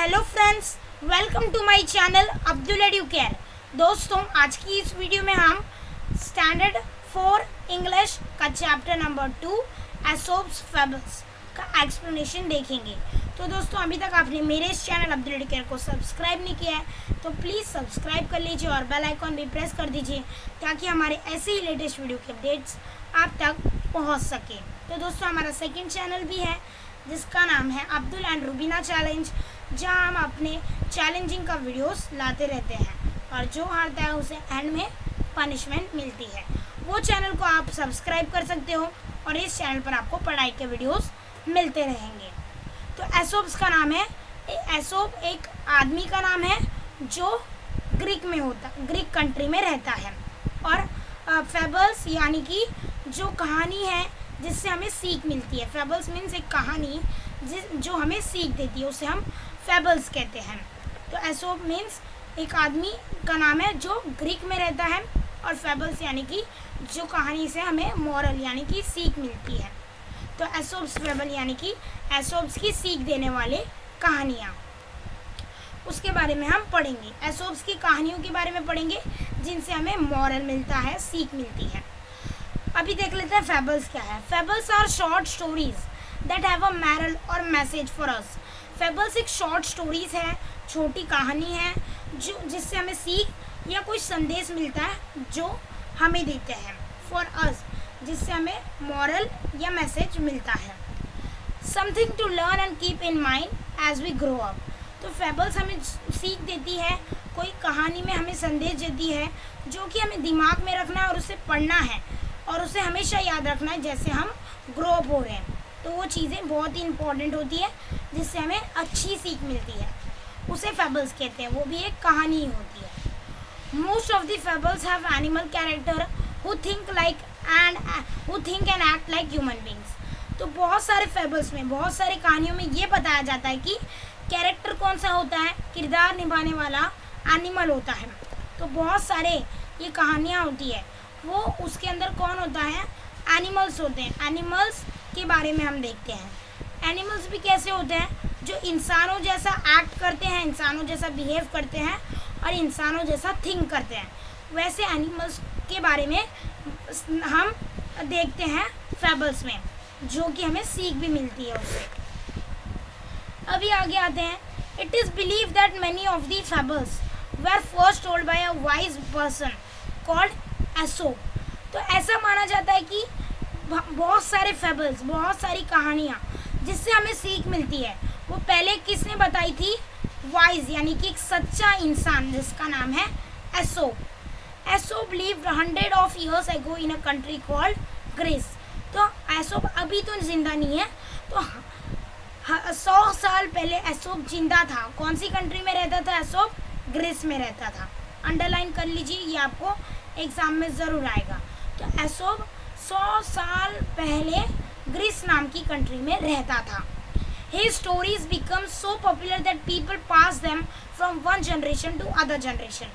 Hello friends, welcome to my channel Abdul Educare. दोस्तों, आज की इस वीडियो में हम स्टैंडर्ड 4 इंग्लिश का चैप्टर नंबर 2 एसोप्स फेबल्स का एक्सप्लेनेशन देखेंगे। तो दोस्तों, अभी तक आपने मेरे इस चैनल अब्दुल एडुकेयर को सब्सक्राइब नहीं किया है तो प्लीज़ सब्सक्राइब कर लीजिए और बेल आइकॉन भी प्रेस कर दीजिए ताकि हमारे ऐसे ही लेटेस्ट वीडियो के अपडेट्स आप तक पहुंच सके। तो दोस्तों, हमारा सेकंड चैनल भी है जिसका नाम है अब्दुल एंड रुबीना चैलेंज, जहां हम अपने चैलेंजिंग का वीडियोस लाते रहते हैं और जो हारता है उसे एंड में पनिशमेंट मिलती है। वो चैनल को आप सब्सक्राइब कर सकते हो और इस चैनल पर आपको पढ़ाई के वीडियोस मिलते रहेंगे। तो एसोप्स का नाम है, एसोप एक आदमी का नाम है जो ग्रीक कंट्री में रहता है। और फेबल्स यानी कि जो कहानी है जिससे हमें सीख मिलती है। फेबल्स मीन्स एक कहानी जो हमें सीख देती है, उसे हम फेबल्स कहते हैं। तो एसोप मीन्स एक आदमी का नाम है जो ग्रीक में रहता है और फेबल्स यानी कि जो कहानी से हमें मॉरल यानी कि सीख मिलती है। तो एसोप्स फेबल यानी कि एसोप्स की सीख देने वाले कहानियाँ, उसके बारे में हम पढ़ेंगे। एसोप्स की कहानियों के बारे में पढ़ेंगे जिनसे हमें मॉरल मिलता है, सीख मिलती है। अभी देख लेते हैं फेबल्स क्या है। Fables are short stories that have a moral और मैसेज फॉर अस। फेबल्स एक शॉर्ट स्टोरीज है, छोटी कहानी है जो जिससे हमें सीख या कोई संदेश मिलता है जो हमें देते हैं, फॉर अस, जिससे हमें मॉरल या मैसेज मिलता है। Something to learn and keep in mind as we grow up. तो फेबल्स हमें सीख देती है, कोई कहानी में हमें संदेश देती है जो कि हमें दिमाग में रखना है और उसे पढ़ना है और उसे हमेशा याद रखना है जैसे हम ग्रो अप हो रहे हैं। तो वो चीज़ें बहुत ही इंपॉर्टेंट होती है जिससे हमें अच्छी सीख मिलती है, उसे फेबल्स कहते हैं। वो भी एक कहानी ही होती है। Most of the fables have animal character who think and act like human beings. तो बहुत सारे फेबल्स में, बहुत सारी कहानियों में ये बताया जाता है कि कैरेक्टर कौन सा होता है, किरदार निभाने वाला एनिमल होता है। तो बहुत सारे ये कहानियाँ होती है, वो उसके अंदर कौन होता है, एनिमल्स होते हैं। एनिमल्स के बारे में हम देखते हैं। एनिमल्स भी कैसे होते हैं, जो इंसानों जैसा एक्ट करते हैं, इंसानों जैसा बिहेव करते हैं और इंसानों जैसा थिंक करते हैं। वैसे एनिमल्स के बारे में हम देखते हैं फेबल्स में, जो कि हमें सीख भी मिलती है उससे। अभी आगे आते हैं। It is believe that many of the fables were first told by a wise person called Aesop. तो ऐसा माना जाता है कि बहुत सारे फेबल्स, बहुत सारी कहानियाँ जिससे हमें सीख मिलती है, वो पहले किसने बताई थी, वाइज यानी कि एक सच्चा इंसान जिसका नाम है Aesop. Aesop lived 100 of years ago in a country called Greece. तो एसोप अभी तो जिंदा नहीं है, तो 100 साल पहले एसोप जिंदा था। कौन सी कंट्री में रहता था एसोप? ग्रीस में रहता था। अंडरलाइन कर लीजिए, ये आपको एग्जाम में ज़रूर आएगा। तो एसोप 100 साल पहले ग्रीस नाम की कंट्री में रहता था। His stories become so popular that people pass them from one generation to other generation।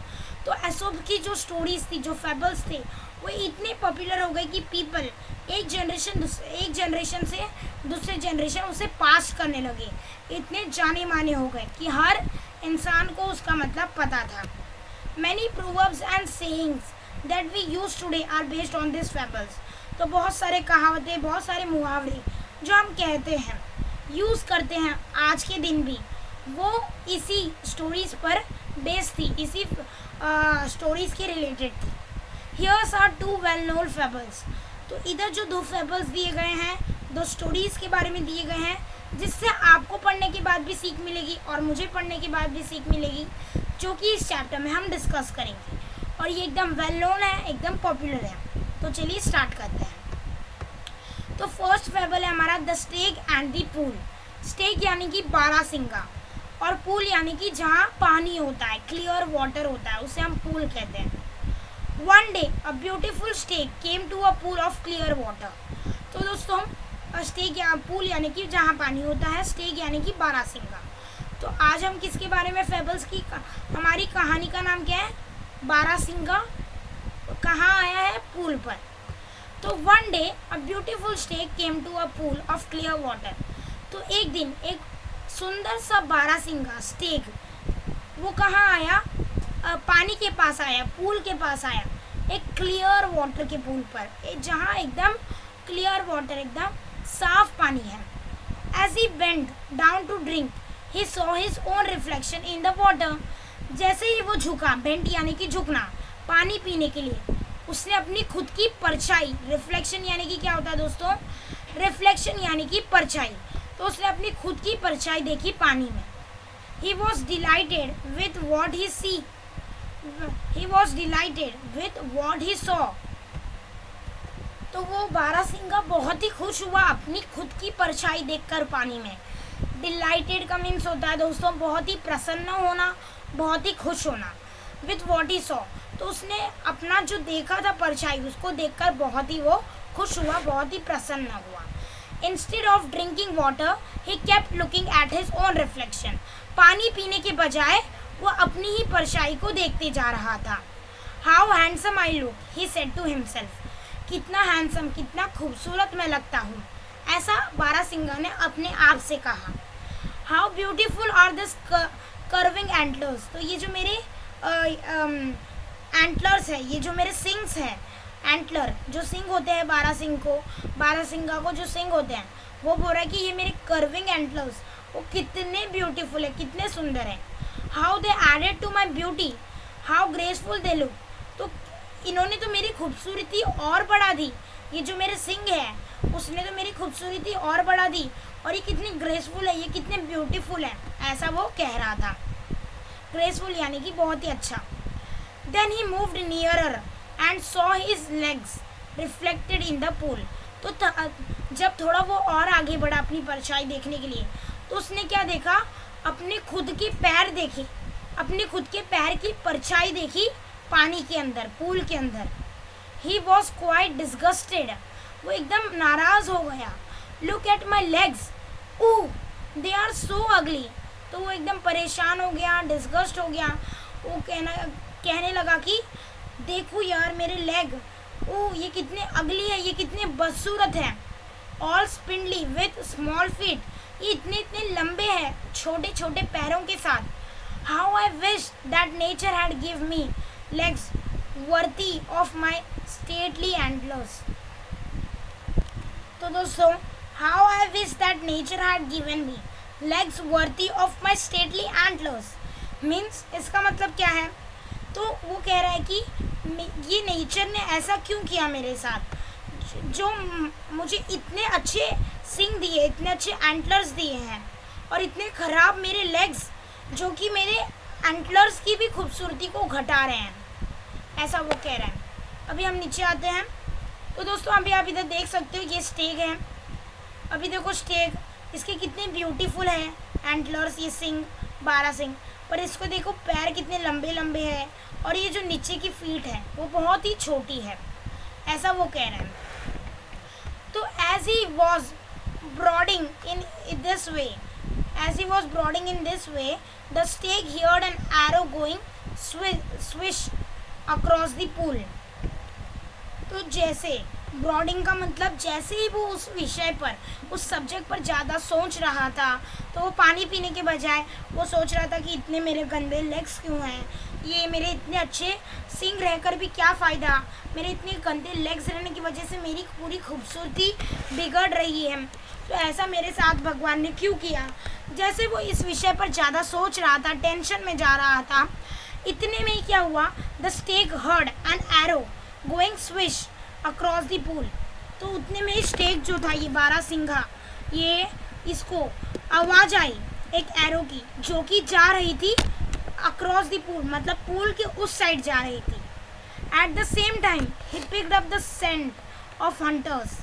तो एसोप की जो स्टोरीज थी, जो फेबल्स थे, वो इतने पॉपुलर हो गए कि पीपल एक जनरेशन से दूसरे जनरेशन उसे पास करने लगे। इतने जाने माने हो गए कि हर इंसान को उसका मतलब पता था। Many proverbs and sayings that we use today are based on these fables। तो बहुत सारे कहावतें, बहुत सारे मुहावरे जो हम कहते हैं, यूज़ करते हैं आज के दिन भी, वो इसी स्टोरीज़ पर बेस्ड थी, इसी स्टोरीज़ के रिलेटेड थी। Here's are 2 well-known fables। तो इधर जो 2 फेबल्स दिए गए हैं, 2 स्टोरीज़ के बारे में दिए गए हैं, जिससे आपको पढ़ने के बाद भी सीख मिलेगी और मुझे पढ़ने के बाद भी सीख मिलेगी, जो कि इस चैप्टर में हम डिस्कस करेंगे। और ये एकदम वेल नोन है, एकदम पॉपुलर है। तो चलिए स्टार्ट करते हैं। तो फर्स्ट फेबल है हमारा द स्टेग एंड द पूल। स्टेग यानी कि बारहसिंगा और पूल यानी कि जहाँ पानी होता है, क्लियर वाटर होता है, उसे हम पूल कहते हैं। One day a beautiful stag came to a pool of clear water. तो दोस्तों, स्टेग या पूल यानी कि जहाँ पानी होता है, स्टेग यानी कि बारहसिंगा। तो आज हम किसके बारे में फेबल्स की, हमारी कहानी का नाम क्या है, बारहसिंगा कहाँ आया है, पूल पर। तो one day a beautiful stag came to a pool of clear water. तो एक दिन एक सुंदर सा बारहसिंगा स्टेग वो कहाँ आया, पानी के पास आया, पूल के पास आया, एक क्लियर वाटर के पूल पर, जहाँ एकदम क्लियर वाटर, एकदम साफ पानी है। As he bent down to drink he saw his own reflection in the water. जैसे ही वो झुका, बेंट यानी कि झुकना, पानी पीने के लिए, उसने अपनी खुद की परछाई, रिफ्लेक्शन यानी कि क्या होता है दोस्तों, रिफ्लेक्शन यानी कि परछाई, तो उसने अपनी खुद की परछाई देखी पानी में। He was delighted with what he see. He was delighted with what he saw. तो वो बारहसिंगा बहुत ही खुश हुआ अपनी खुद की परछाई देखकर पानी में। डिलाइटेड का मीन्स होता है दोस्तों बहुत ही प्रसन्न होना, बहुत ही खुश होना। विथ वॉट ही सॉ, तो उसने अपना जो देखा था परछाई, उसको देखकर बहुत ही वो खुश हुआ, बहुत ही प्रसन्न हुआ। Instead of drinking water he kept looking at his own reflection. पानी पीने के बजाय वो अपनी ही परछाई को देखते जा रहा था। How handsome I look, he said to himself. कितना हैंडसम, कितना खूबसूरत मैं लगता हूँ, ऐसा बारहसिंगा ने अपने आप से कहा। How beautiful are this curving antlers, तो ये जो मेरे एंटलर्स है, ये जो मेरे सिंग्स हैं, एंटलर जो सिंग होते हैं बारहसिंगा को जो सिंग होते हैं, वो बोल रहा है कि ये मेरे कर्विंग एंटलर्स वो कितने ब्यूटीफुल है, कितने सुंदर हैं। How they added to my beauty, how graceful they look, तो इन्होंने तो मेरी खूबसूरती और बढ़ा दी। ये जो मेरे सिंग है उसने तो मेरी खूबसूरती और बढ़ा दी, और ये कितनी ग्रेसफुल है, ये कितने ब्यूटीफुल है, ऐसा वो कह रहा था। ग्रेसफुल यानी कि बहुत ही अच्छा। Then he moved nearer and saw his legs reflected in the pool, तो जब थोड़ा वो और आगे बढ़ा अपनी परछाई देखने के लिए, तो उसने क्या देखा, अपने खुद के पैर देखे, अपने खुद के पैर की परछाई देखी पानी के अंदर, पूल के अंदर। ही वॉज क्वाइट डिस्गस्टेड, वो एकदम नाराज हो गया। Look at my legs, oh they are so ugly, तो वो एकदम परेशान हो गया, डिस्गस्ट हो गया। वो कहने लगा कि देखो यार मेरे लेग, ओह ये कितने अगली है, ये कितने बदसूरत हैं। ऑल स्पिंडली विथ स्मॉल फीट, ये इतने इतने लंबे हैं छोटे छोटे पैरों के साथ। How I wish that nature had give me legs worthy of my stately antlers. तो दोस्तों, how I wish that nature had given me legs worthy of my stately antlers means, इसका मतलब क्या है, तो वो कह रहा है कि ये नेचर ने ऐसा क्यों किया मेरे साथ, जो मुझे इतने अच्छे सिंग दिए, इतने अच्छे एंटलर्स दिए हैं, और इतने ख़राब मेरे लेग्स जो कि मेरे एंटलर्स की भी खूबसूरती को घटा रहे हैं, ऐसा वो कह रहा है। अभी हम नीचे आते हैं, तो दोस्तों अभी आप इधर देख सकते हो ये स्टेग है। अभी देखो स्टेग, इसके कितने ब्यूटीफुल हैं एंटलर्स, ये सिंग, बारहसिंग, पर इसको देखो पैर कितने लंबे लंबे हैं, और ये जो नीचे की फीट है वो बहुत ही छोटी है, ऐसा वो कह रहे हैं। तो as he was brooding in this way the stag heard an arrow going swish across the pool. तो जैसे ब्रॉडिंग का मतलब जैसे ही वो उस विषय पर, उस सब्जेक्ट पर ज़्यादा सोच रहा था, तो वो पानी पीने के बजाय वो सोच रहा था कि इतने मेरे गंदे लेग्स क्यों हैं, ये मेरे इतने अच्छे सिंग रहकर भी क्या फ़ायदा, मेरे इतने गंदे लेग्स रहने की वजह से मेरी पूरी खूबसूरती बिगड़ रही है, तो ऐसा मेरे साथ भगवान ने क्यों किया। जैसे वो इस विषय पर ज़्यादा सोच रहा था, टेंशन में जा रहा था, इतने में ही क्या हुआ, the स्टेग heard N arrow going swish across the pool. तो उतने में स्टेग जो था, ये बारहसिंगा, ये इसको आवाज़ आई एक एरो की, जो कि जा रही थी अक्रॉस द पूल, मतलब पूल के उस साइड जा रही थी। At the same time he picked up the scent of hunters,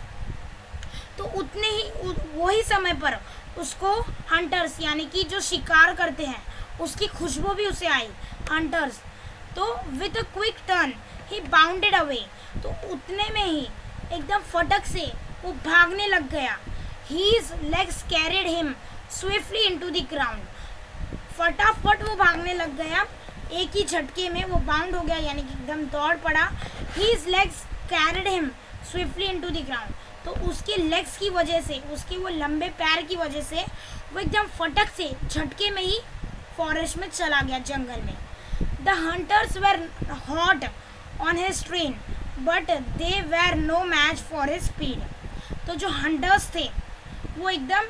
तो उतने ही वही समय पर उसको हंटर्स यानी कि जो शिकार करते हैं उसकी खुशबू भी उसे आई, हंटर्स। तो with a quick turn he bounded away, तो उतने में ही एकदम फटक से वो भागने लग गया। His legs carried him swiftly into the ground, फटाफट वो भागने लग गया, एक ही झटके में वो बाउंड हो गया, यानी कि एकदम दौड़ पड़ा। His legs carried him swiftly into the ground, तो उसके लेग्स की वजह से, उसके वो लंबे पैर की वजह से वो एकदम फटक से झटके में ही फॉरेस्ट में चला गया, जंगल में। The hunters were hot on his train but they were no match for his speed. तो जो हंटर्स थे वो एकदम,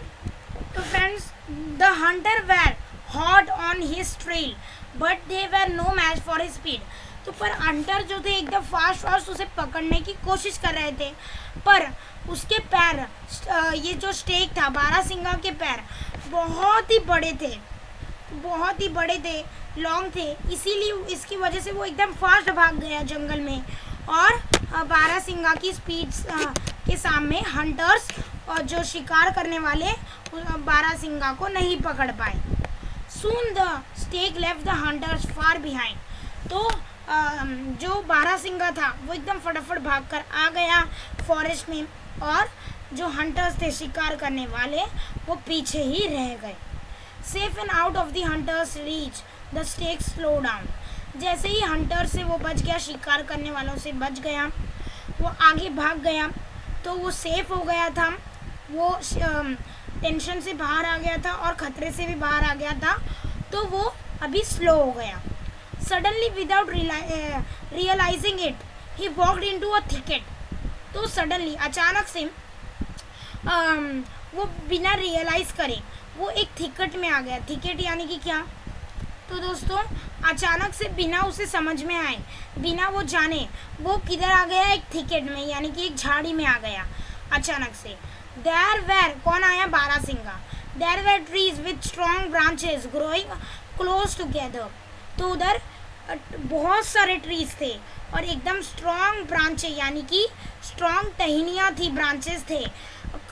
तो friends the hunter were hot on his trail but they were no match for his speed. तो पर Hunter जो थे एकदम फास्ट उसे पकड़ने की कोशिश कर रहे थे, पर उसके पैर, ये जो स्टेक था बारहसिंगा के पैर बहुत ही बड़े थे, लॉन्ग थे, इसीलिए इसकी वजह से वो एकदम फास्ट भाग गया जंगल में और बारहसिंगा की स्पीड के सामने हंटर्स और जो शिकार करने वाले बारहसिंगा को नहीं पकड़ पाए। Soon the stag left the hunters far behind. तो जो बारहसिंगा था वो एकदम फटाफट भागकर आ गया फॉरेस्ट में और जो हंटर्स थे शिकार करने वाले वो पीछे ही रह गए। Safe and out of the hunters reach the stag slow down. जैसे ही हंटर से वो बच गया, शिकार करने वालों से बच गया, वो आगे भाग गया, तो वो सेफ हो गया था, वो टेंशन से बाहर आ गया था और ख़तरे से भी बाहर आ गया था, तो वो अभी स्लो हो गया। Suddenly without realising it he walked into a thicket. तो सडनली अचानक से वो बिना रियलाइज़ करे वो एक थिकेट में आ गया। थिकेट यानी कि क्या? तो दोस्तों अचानक से बिना उसे समझ में आए, बिना वो जाने वो किधर आ गया? एक थिकेट में, यानी कि एक झाड़ी में आ गया अचानक से। देयर वेर, कौन आया? बारहसिंगा। There were trees with strong branches growing close together. तो उधर बहुत सारे ट्रीज थे और एकदम स्ट्रॉन्ग ब्रांचें, यानी कि स्ट्रॉन्ग टहनियाँ थी, ब्रांचेस थे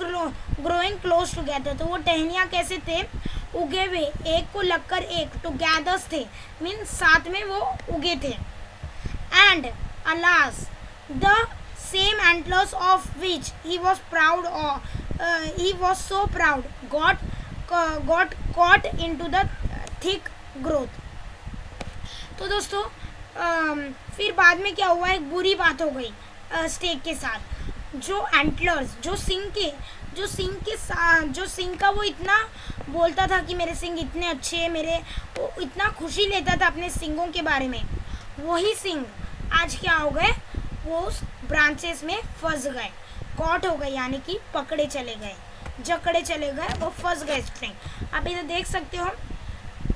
ग्रोइंग क्लोज टुगेदर। तो वो टहनियाँ कैसे थे? उगे हुए, एक को लगकर एक, टुगेदर्स थे, मीन्स साथ में वो उगे थे। And alas the same antlers of which he was proud, he was so proud got caught into the thick growth। तो दोस्तों फिर बाद में क्या हुआ? एक बुरी बात हो गई स्टेक के साथ। जो एंटलर्स, जो सिंग का वो इतना बोलता था कि मेरे सिंग इतने अच्छे हैं, वो इतना खुशी लेता था अपने सिंगों के बारे में, वही सिंग आज क्या हो गए? वो उस ब्रांचेस में फंस गए, कॉट हो गए, यानी कि पकड़े चले गए, जकड़े चले गए, वो फंस गए स्ट्रिंग। आप इधर देख सकते हो,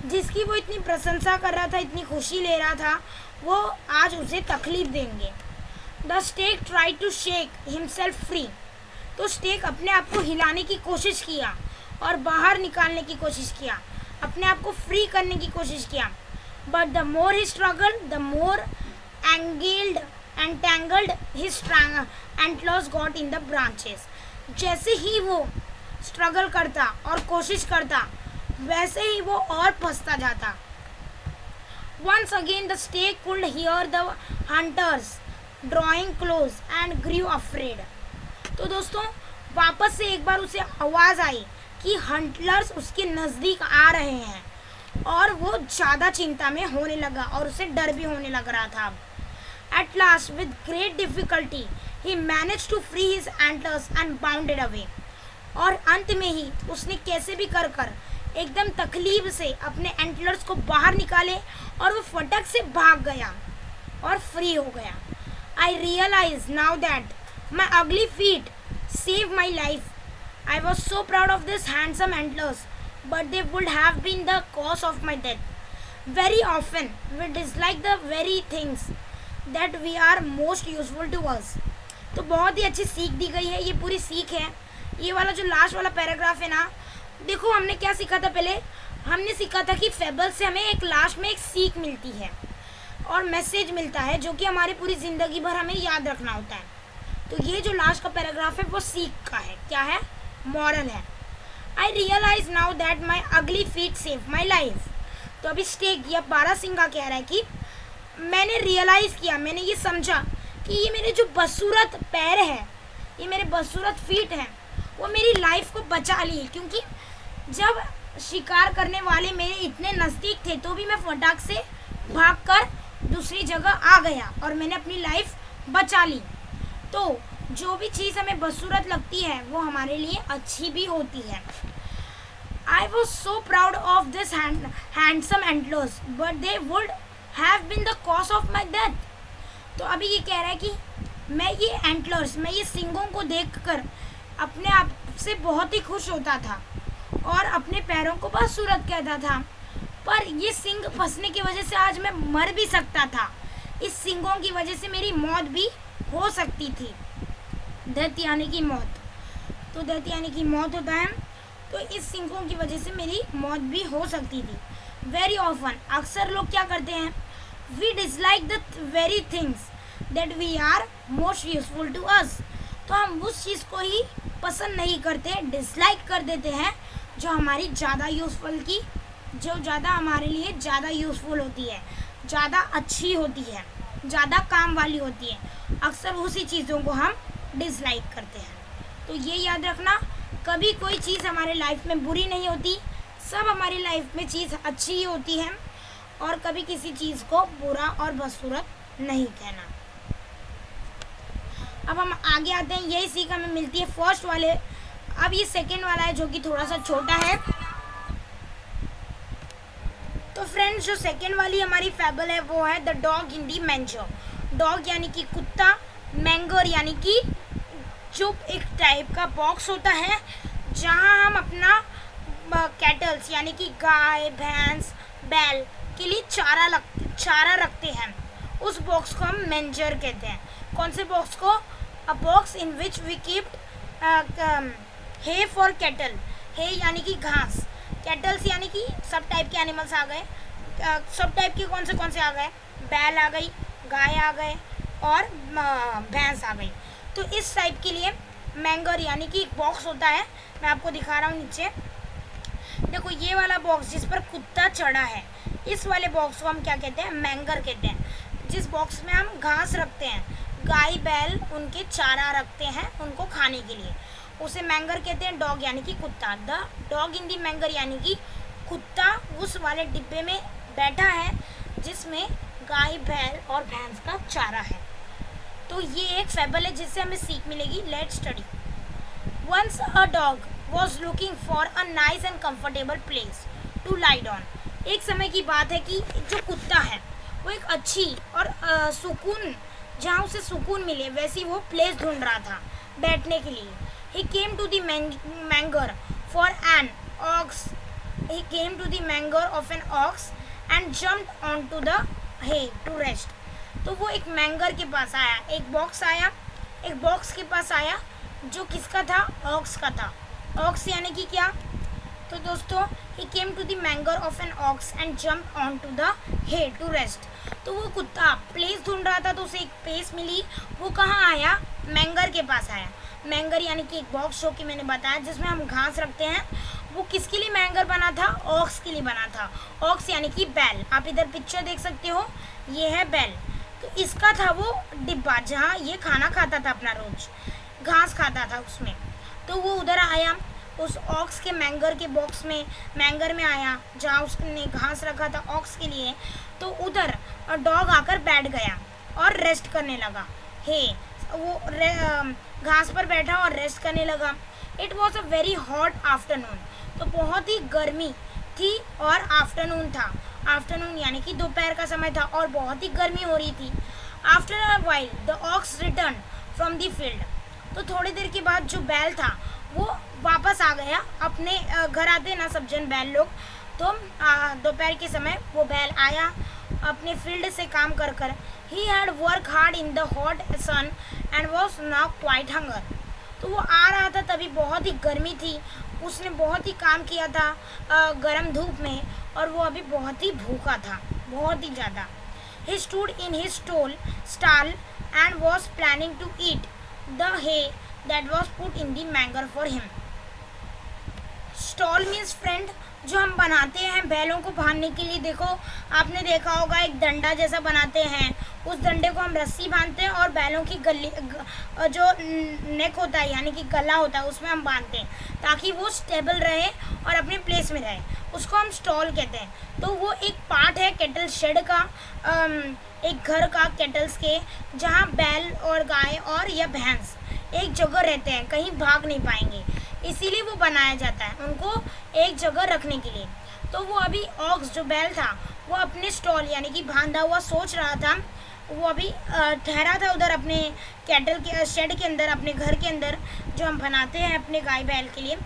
जिसकी वो इतनी प्रशंसा कर रहा था, इतनी खुशी ले रहा था, वो आज उसे तकलीफ देंगे। The stag try to shake himself free. तो स्टेक अपने आप को हिलाने की कोशिश किया और बाहर निकालने की कोशिश किया, अपने आप को फ्री करने की कोशिश किया। But the more he struggle the more entangled his antlers got in the branches. जैसे ही वो स्ट्रगल करता और कोशिश करता, वैसे ही वो और फंसता जाता। Once again the stake could hear the hunters drawing close and grew afraid। तो दोस्तों वापस से एक बार उसे आवाज़ आई कि हंटलर्स उसके नज़दीक आ रहे हैं और वो ज़्यादा चिंता में होने लगा और उसे डर भी होने लग रहा था। At last with great difficulty he managed to free his antlers and bounded away। और अंत में ही उसने कैसे भी कर एकदम तकलीफ से अपने एंटलर्स को बाहर निकाले और वो फटक से भाग गया और फ्री हो गया। I realize now that my ugly feet saved my life। I was so proud of these handsome antlers, but they would have been the cause of my death। Very often we dislike the very things that we are most useful to us। तो बहुत ही अच्छी सीख दी गई है, ये पूरी सीख है। ये वाला जो लास्ट वाला पैराग्राफ है ना, देखो हमने क्या सीखा था? पहले हमने सीखा था कि फेबल से हमें एक लास्ट में एक सीख मिलती है और मैसेज मिलता है जो कि हमारी पूरी ज़िंदगी भर हमें याद रखना होता है। तो ये जो लास्ट का पैराग्राफ है वो सीख का है। क्या है? मॉरल है। आई रियलाइज नाउ दैट माई अगली फीट सेव माई लाइफ। तो अभी स्टेक या बारहसिंगा कह रहा है कि मैंने रियलाइज़ किया, मैंने ये समझा कि ये मेरे जो बदसूरत पैर है, ये मेरे बदसूरत फीट हैं, वो मेरी लाइफ को बचा लिए। क्योंकि जब शिकार करने वाले मेरे इतने नज़दीक थे तो भी मैं फटाक से भागकर दूसरी जगह आ गया और मैंने अपनी लाइफ बचा ली। तो जो भी चीज़ हमें बदसूरत लगती है वो हमारे लिए अच्छी भी होती है। I was so proud of this handsome antlers, but they would have been the cause of my death. तो अभी ये कह रहा है कि मैं ये एंटलर्स, मैं ये सींगों को देखकर अपने आप से बहुत ही खुश होता था और अपने पैरों को बदसूरत कहता था, पर ये सींग फंसने की वजह से आज मैं मर भी सकता था। इस सींगों की वजह से मेरी मौत भी हो सकती थी। डेथ यानी कि मौत, तो डेथ यानी कि मौत होता है, तो इस सींगों की वजह से मेरी मौत भी हो सकती थी। वेरी ऑफन, अक्सर लोग क्या करते हैं, we dislike the very things that we are most useful to us. तो हम उस चीज़ को ही पसंद नहीं करते, डिसलाइक कर देते हैं जो हमारी ज़्यादा यूज़फुल की, जो ज़्यादा हमारे लिए ज़्यादा यूज़फुल होती है, ज़्यादा अच्छी होती है, ज़्यादा काम वाली होती है। अक्सर उसी चीज़ों को हम डिसलाइक करते हैं। तो ये याद रखना, कभी कोई चीज़ हमारे लाइफ में बुरी नहीं होती, सब हमारी लाइफ में चीज़ अच्छी ही होती है, और कभी किसी चीज़ को बुरा और बदसूरत नहीं कहना। अब हम आगे आते हैं, यही सीख हमें मिलती है फर्स्ट वाले। अब ये सेकंड वाला है जो कि थोड़ा सा छोटा है। तो फ्रेंड्स, जो सेकंड वाली हमारी फैबल है वो है the dog in the manger. Dog यानी कि कुत्ता, मैंगर यानी कि जो एक टाइप का बॉक्स होता है जहां हम अपना कैटल्स यानी कि गाय, भैंस, बैल के लिए चारा रखते हैं। उस बॉक्स को हम मैंजर कहते हैं। कौन से बॉक्स को? A box in which we keep hay for cattle. Hay यानी कि घास, कैटल्स यानी कि सब टाइप के एनिमल्स आ गए। सब टाइप के कौन से आ गए? बैल आ गई, गाय आ गए और भैंस आ गई। तो इस टाइप के लिए मैंगर यानी कि एक बॉक्स होता है। मैं आपको दिखा रहा हूँ नीचे, देखो ये वाला बॉक्स जिस पर कुत्ता चढ़ा है, इस वाले बॉक्स को हम क्या कहते हैं? मैंगर कहते हैं। जिस बॉक्स में हम घास रखते हैं, गाय बैल उनके चारा रखते हैं उनको खाने के लिए, उसे मैंगर कहते हैं। डॉग यानी कि कुत्ता, द डॉग इन दी मैंगर यानी कि कुत्ता उस वाले डिब्बे में बैठा है जिसमें गाय, बैल और भैंस का चारा है। तो ये एक फैबल है जिससे हमें सीख मिलेगी। Let's study. Once a dog was looking for a nice and comfortable place to lie down. एक समय की बात है कि जो कुत्ता है वो एक अच्छी और सुकून, जहाँ उसे सुकून मिले वैसी वो प्लेस ढूंढ रहा था बैठने के लिए। He came to the manger for an ox. He came to the manger of an ox and jumped on to the hay to rest. तो वो एक मैंगर के पास आया, एक बॉक्स के पास आया जो किसका था? ऑक्स का था। ऑक्स यानी कि क्या? तो दोस्तों, he came to the manger of an ox and jump on to the hay to rest. तो वो कुत्ता प्लेस ढूंढ रहा था, तो उसे एक प्लेस मिली। वो कहाँ आया? मैंगर के पास आया। मैंगर यानी कि एक बॉक्स जो कि मैंने बताया जिसमें हम घास रखते हैं। वो किसके लिए मैंगर बना था? ऑक्स के लिए बना था। ऑक्स यानी कि बैल। आप इधर पिक्चर देख सकते हो, ये है बैल। तो इसका था वो डिब्बा जहाँ ये खाना खाता था, अपना रोज घास खाता था उसमें। तो वो उधर आया, उस ऑक्स के मैंगर के बॉक्स में, मैंगर में आया जहाँ उसने घास रखा था ऑक्स के लिए। तो उधर डॉग आकर बैठ गया और रेस्ट करने लगा। वो घास पर बैठा और रेस्ट करने लगा। It was a very hot afternoon. तो बहुत ही गर्मी थी और आफ्टरनून था। आफ्टरनून यानी कि दोपहर का समय था और बहुत ही गर्मी हो रही थी। After a while the ox return from the field. तो थोड़ी देर के बाद जो बैल था वो वापस आ गया अपने घर। आते ना सब जन बैल लोग, तो दोपहर के समय वो बैल आया अपने फील्ड से काम कर कर। He had work hard in the hot sun and was now quite hunger. तो वो आ रहा था तभी बहुत ही गर्मी थी, उसने बहुत ही काम किया था गर्म धूप में, और वो अभी बहुत ही भूखा था, बहुत ही ज़्यादा। He stood in his stall and was planning to eat the hay that was put in the manger for him. Stall means friend, जो हम बनाते हैं बैलों को बांधने के लिए। देखो आपने देखा होगा एक डंडा जैसा बनाते हैं, उस डंडे को हम रस्सी बांधते हैं और बैलों की जो नेक होता है यानी कि गला होता है उसमें हम बांधते हैं ताकि वो स्टेबल रहे और अपने प्लेस में रहे। उसको हम स्टॉल कहते हैं। तो वो एक पार्ट है कैटल शेड का, एक घर का कैटल्स के, जहाँ बैल और गाय और या भैंस एक जगह रहते हैं, कहीं भाग नहीं पाएंगे। इसीलिए वो बनाया जाता है उनको एक जगह रखने के लिए। तो वो अभी ऑक्स जो बैल था वो अपने स्टॉल यानी कि बांधा हुआ सोच रहा था, वो अभी ठहरा था उधर अपने कैटल के शेड के अंदर, अपने घर के अंदर जो हम बनाते हैं अपने गाय बैल के लिए,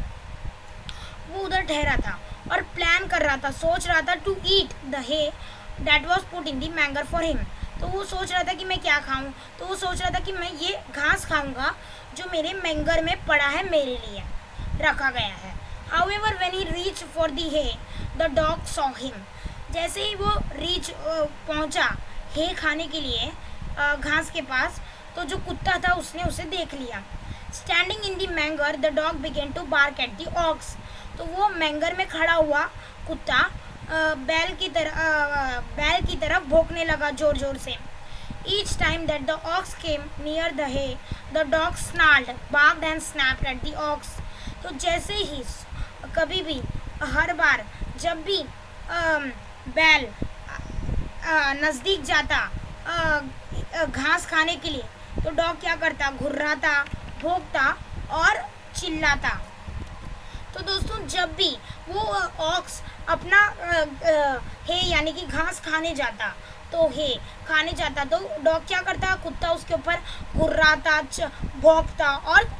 वो उधर ठहरा था और प्लान कर रहा था, सोच रहा था to eat the hay that was put in the manger for him. तो वो सोच रहा था कि मैं क्या खाऊं, तो वो सोच रहा था कि मैं ये घास खाऊंगा जो मेरे मैंगर में पड़ा है, मेरे लिए रखा गया है। However when he reach for the hay the dog saw him. जैसे ही वो रीच पहुंचा हे खाने के लिए घास के पास, तो जो कुत्ता था उसने उसे देख लिया। Standing in the manger the dog began to bark at the ox. तो वो मैंगर में खड़ा हुआ कुत्ता बैल की तरफ भौंकने लगा जोर जोर से। Each time that the ox came near the hay, the dog snarled, barked and snapped at the ox. तो जैसे ही कभी भी हर बार जब भी बैल नज़दीक जाता घास खाने के लिए, तो डॉग क्या करता, घुर्राता, भौंकता और चिल्लाता। तो दोस्तों जब भी वो ऑक्स अपना हे यानी कि घास खाने जाता, तो हे खाने जाता, तो डॉग क्या करता, कुत्ता उसके ऊपर घुर्राता, भौंकता और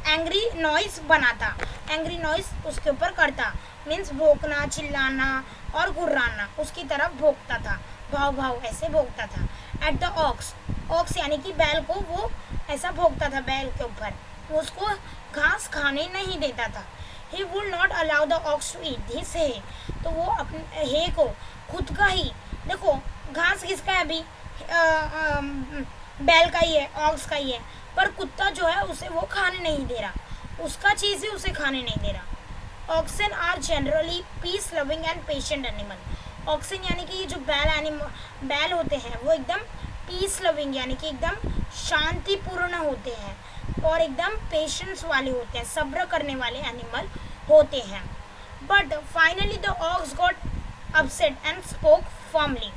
एंग्री नॉइस बनाता, एंग्री नॉइस उसके ऊपर करता, मीन्स भौंकना, चिल्लाना और घुर्राना, उसकी तरफ भौंकता था, भाव भाव ऐसे भौंकता था। एट द ऑक्स, ऑक्स यानी कि बैल को वो ऐसा भौंकता था बैल के ऊपर, उसको घास खाने नहीं देता था। He would not allow the ox to eat this hay. तो वो अपने हे को खुद का ही, देखो घास किसका है अभी, बैल का ही है, ऑक्स का ही है, पर कुत्ता जो है उसे वो खाने नहीं दे रहा, उसका चीज़ ही उसे खाने नहीं दे रहा। Oxen are generally peace loving and patient animal. Oxen यानी कि ये जो बैल होते हैं वो एकदम पीस लविंग यानी कि एकदम शांतिपूर्ण होते हैं और एकदम पेशेंस वाले होते हैं, सब्र करने वाले एनिमल होते हैं। But finally the ox got upset and spoke firmly.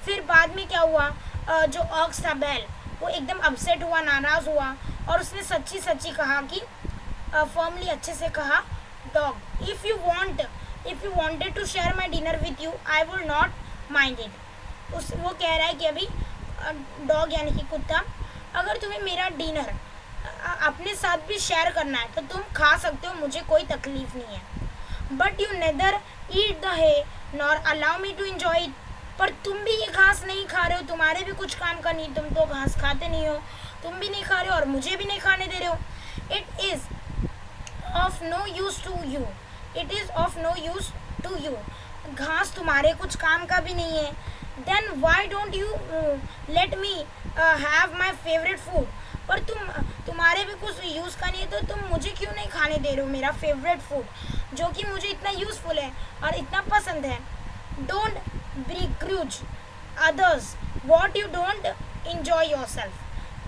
फिर बाद में क्या हुआ, जो ऑक्स था बैल वो एकदम अपसेट हुआ, नाराज़ हुआ और उसने सच्ची सच्ची कहा कि फर्मली अच्छे से कहा, dog if you wanted to share my dinner with you I will not mind it. वो कह रहा है कि अभी डॉग यानी कि कुत्ता, अगर तुम्हें मेरा डिनर अपने साथ भी शेयर करना है तो तुम खा सकते हो, मुझे कोई तकलीफ नहीं है। But you neither eat the hay nor allow me to enjoy it. पर तुम भी ये घास नहीं खा रहे हो, तुम्हारे भी कुछ काम का नहीं, तुम तो घास खाते नहीं हो, तुम भी नहीं खा रहे हो और मुझे भी नहीं खाने दे रहे हो। It is of no use to you, it is of no use to you. घास तुम्हारे कुछ काम का भी नहीं है। Then why don't you let me have my favourite food. पर तुम्हारे भी कुछ यूज़ का नहीं है तो तुम मुझे क्यों नहीं खाने दे रहे हो मेरा फेवरेट फूड, जो कि मुझे इतना यूज़फुल है और इतना पसंद है। Don't begrudge others what you don't enjoy yourself।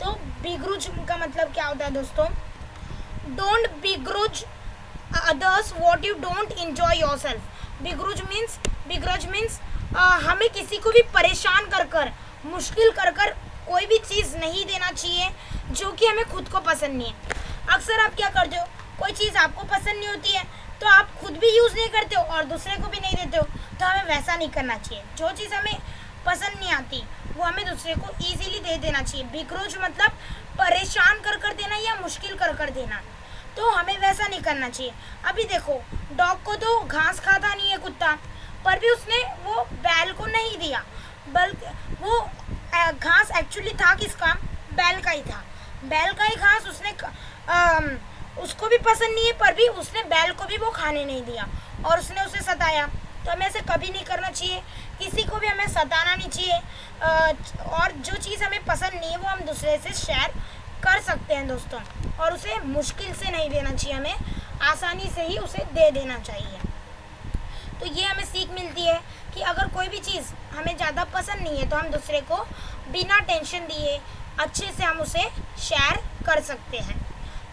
तो begrudge का मतलब क्या होता है दोस्तों, don't begrudge others what you don't enjoy yourself। begrudge means हमें किसी को भी परेशान कर मुश्किल कर कोई भी चीज़ नहीं देना चाहिए जो कि हमें खुद को पसंद नहीं है। अक्सर आप क्या करते हो, कोई चीज़ आपको पसंद नहीं होती है तो आप खुद भी यूज़ नहीं करते हो और दूसरे को भी नहीं देते हो, तो हमें वैसा नहीं करना चाहिए। जो चीज़ हमें पसंद नहीं आती वो हमें दूसरे को ईजीली दे देना चाहिए। बिग्रोज मतलब परेशान कर देना या मुश्किल कर देना, तो हमें वैसा नहीं करना चाहिए। अभी देखो डॉग को तो घास खाता नहीं है कुत्ता, पर भी उसने वो बैल को नहीं दिया, बल्कि वो घास एक्चुअली था किसका, बैल का ही था। बैल का ही घास उसने उसको भी पसंद नहीं है, पर भी उसने बैल को भी वो खाने नहीं दिया और उसने उसे सताया। तो हमें ऐसे कभी नहीं करना चाहिए, किसी को भी हमें सताना नहीं चाहिए। और जो चीज़ हमें पसंद नहीं है वो हम दूसरे से शेयर कर सकते हैं दोस्तों, और उसे मुश्किल से नहीं देना चाहिए, हमें आसानी से ही उसे दे देना चाहिए। तो ये हमें सीख मिलती है कि अगर कोई भी चीज़ हमें ज़्यादा पसंद नहीं है तो हम दूसरे को बिना टेंशन दिए अच्छे से हम उसे शेयर कर सकते हैं।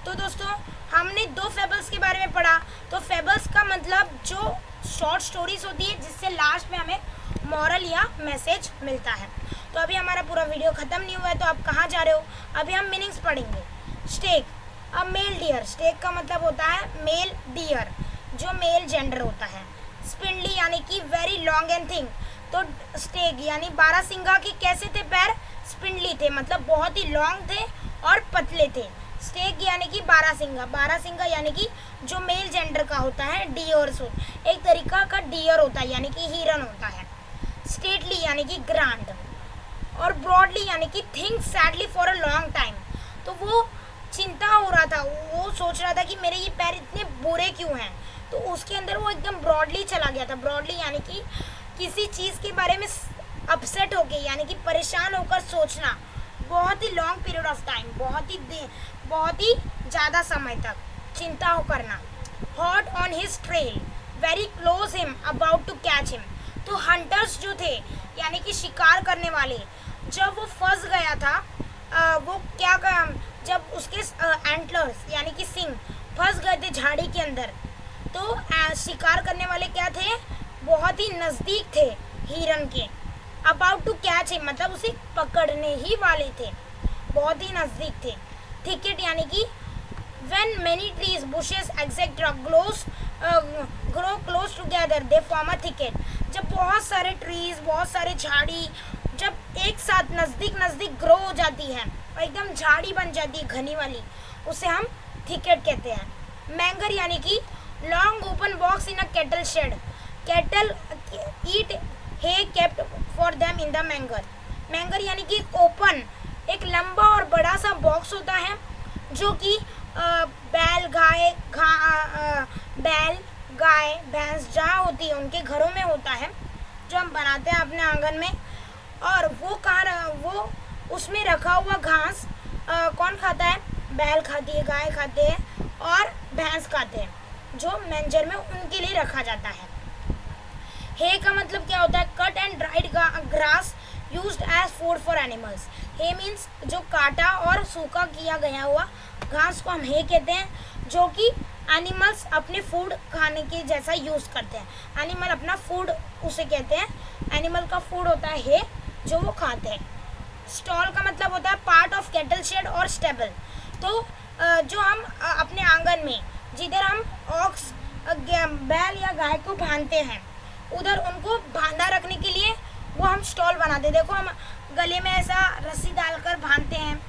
तो दोस्तों हमने 2 फेबल्स के बारे में पढ़ा। तो फेबल्स का मतलब जो शॉर्ट स्टोरीज होती है जिससे लास्ट में हमें मॉरल या मैसेज मिलता है। तो अभी हमारा पूरा वीडियो ख़त्म नहीं हुआ है, तो आप कहाँ जा रहे हो, अभी हम मीनिंग्स पढ़ेंगे। स्टेक अ मेल डियर, स्टेग का मतलब होता है मेल डियर, जो मेल जेंडर होता है। स्पिंडली यानी कि वेरी लॉन्ग एंड थिन, तो स्टेग यानी बारहसिंगा के कैसे थे पैर, स्पिंडली थे, मतलब बहुत ही लॉन्ग थे और पतले थे। स्टेग यानी कि बारहसिंगा, बारहसिंगा यानी कि जो मेल जेंडर का होता है, डियर, एक तरीका का डियर होता है यानी कि हिरन होता है। स्टेटली यानी कि ग्रांड, और ब्रॉडली यानी कि think sadly for a long time, तो वो चिंता हो रहा था, वो सोच रहा था कि मेरे ये पैर इतने बुरे क्यों हैं, तो उसके अंदर वो एकदम ब्रॉडली चला गया था। ब्रॉडली यानी कि किसी चीज़ के बारे में अपसेट होके यानी कि परेशान होकर सोचना, बहुत ही लॉन्ग पीरियड ऑफ टाइम, बहुत ही ज़्यादा समय तक चिंता हो करना। Hot on his trail, very close him, about to catch him, तो हंटर्स जो थे यानी कि शिकार करने वाले, जब वो फंस गया था, वो क्या जब उसके एंटलर्स यानी कि सिंग फंस गए थे झाड़ी के अंदर, तो शिकार करने वाले क्या थे, बहुत ही नज़दीक थे हिरन के। अबाउट टू कैच हिम मतलब उसे पकड़ने ही वाले थे, बहुत ही नज़दीक थे। थिकेट यानी कि when many trees, bushes, etc. grow close together, they form a thicket. जब बहुत सारे ट्रीज, बहुत सारे झाड़ी जब एक साथ नज़दीक नज़दीक ग्रो हो जाती है और एकदम झाड़ी बन जाती है घनी वाली, उसे हम थिकेट कहते हैं। मैंगर यानी कि long open box in a cattle shed, cattle eat hay kept for them in the manger. Manger यानी कि ओपन, एक लंबा और बड़ा सा बॉक्स होता है जो कि बैल गाय भैंस जहाँ होती है उनके घरों में होता है, जो हम बनाते हैं अपने आंगन में। और वो उसमें रखा हुआ घास कौन खाता है, बैल खाती है, गाय खाते हैं और भैंस खाते हैं, जो मैंजर में उनके लिए रखा जाता है। हे का मतलब क्या होता है, cut and dried grass used as food for animals. Hay means जो काटा और सूखा किया गया हुआ घास को हम हे कहते हैं, जो कि एनिमल्स अपने फूड खाने के जैसा यूज़ करते हैं। एनिमल अपना फूड उसे कहते हैं, एनिमल का फूड होता है हे, जो वो खाते हैं। स्टॉल का मतलब होता है पार्ट ऑफ कैटल शेड और स्टेबल, तो जो हम अपने आंगन में जिधर हम ऑक्स बैल या गाय को बांधते हैं, उधर उनको बांधा रखने के लिए वो हम स्टॉल बनाते हैं। देखो हम गले में ऐसा रस्सी डालकर बांधते हैं,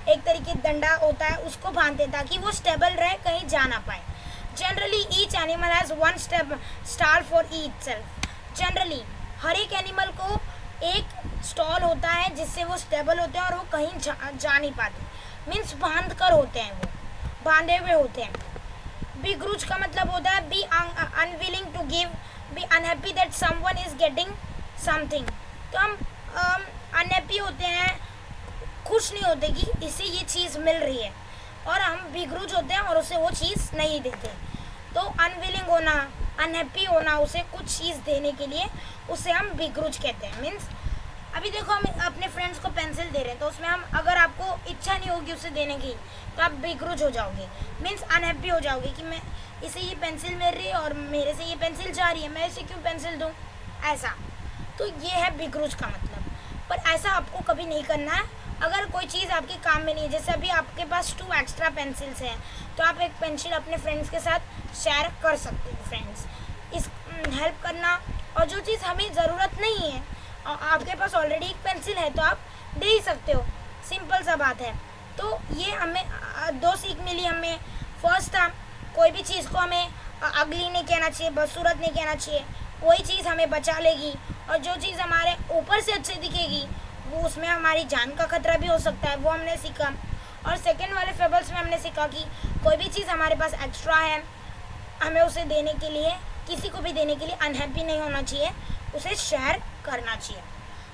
एक तरीके डंडा होता है उसको बांधते हैं ताकि वो स्टेबल रहे, कहीं जा ना पाए। Generally each animal has one stall for each self. Generally हर एक एनिमल को एक स्टॉल होता है जिससे वो स्टेबल होते हैं और वो कहीं जा नहीं पाते, मीन्स बांध कर होते हैं, वो बांधे हुए होते हैं। बी ग्रूज का मतलब होता है be unwilling to give, be unhappy that someone is getting something, तो हम अनहैप्पी होते हैं, खुश नहीं होते कि इसे ये चीज़ मिल रही है, और हम बिगरूज होते हैं और उसे वो चीज़ नहीं देते। तो अनविलिंग होना, अनहैप्पी होना उसे कुछ चीज़ देने के लिए, उसे हम बिगरूज कहते हैं। मीन्स अभी देखो हम अपने फ्रेंड्स को पेंसिल दे रहे हैं, तो उसमें हम अगर आपको इच्छा नहीं होगी उसे देने की तो आप बिगरूज हो जाओगे, मीन्स अनहैप्पी हो जाओगे कि मैं इसे ये पेंसिल मिल रही है और मेरे से ये पेंसिल जा रही है, मैं इसे क्यों पेंसिल दूँ, ऐसा। तो ये है बिगरूज का मतलब। पर ऐसा आपको कभी नहीं करना है। अगर कोई चीज़ आपके काम में नहीं है, जैसे अभी आपके पास 2 एक्स्ट्रा पेंसिल्स हैं, तो आप एक पेंसिल अपने फ्रेंड्स के साथ शेयर कर सकते हो। फ्रेंड्स इस हेल्प करना, और जो चीज़ हमें ज़रूरत नहीं है और आपके पास ऑलरेडी एक पेंसिल है तो आप दे ही सकते हो, सिंपल सा बात है। तो ये हमें 2 सीख मिली हमें। फर्स्ट था, कोई भी चीज़ को हमें अगली नहीं कहना चाहिए, बदसूरत नहीं कहना चाहिए, वही चीज़ हमें बचा लेगी, और जो चीज़ हमारे ऊपर से अच्छी दिखेगी वो उसमें हमारी जान का खतरा भी हो सकता है, वो हमने सीखा। और सेकंड वाले फेबल्स में हमने सीखा कि कोई भी चीज़ हमारे पास एक्स्ट्रा है, हमें उसे देने के लिए, किसी को भी देने के लिए अनहैप्पी नहीं होना चाहिए, उसे शेयर करना चाहिए।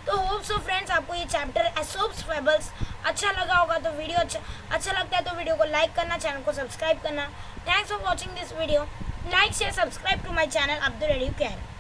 तो होप सो फ्रेंड्स आपको ये चैप्टर एसोप्स फेबल्स अच्छा लगा होगा। तो वीडियो अच्छा लगता है तो वीडियो को लाइक करना, चैनल को सब्सक्राइब करना। Thanks for watching this video. Like share subscribe to my channel Abdul Educare.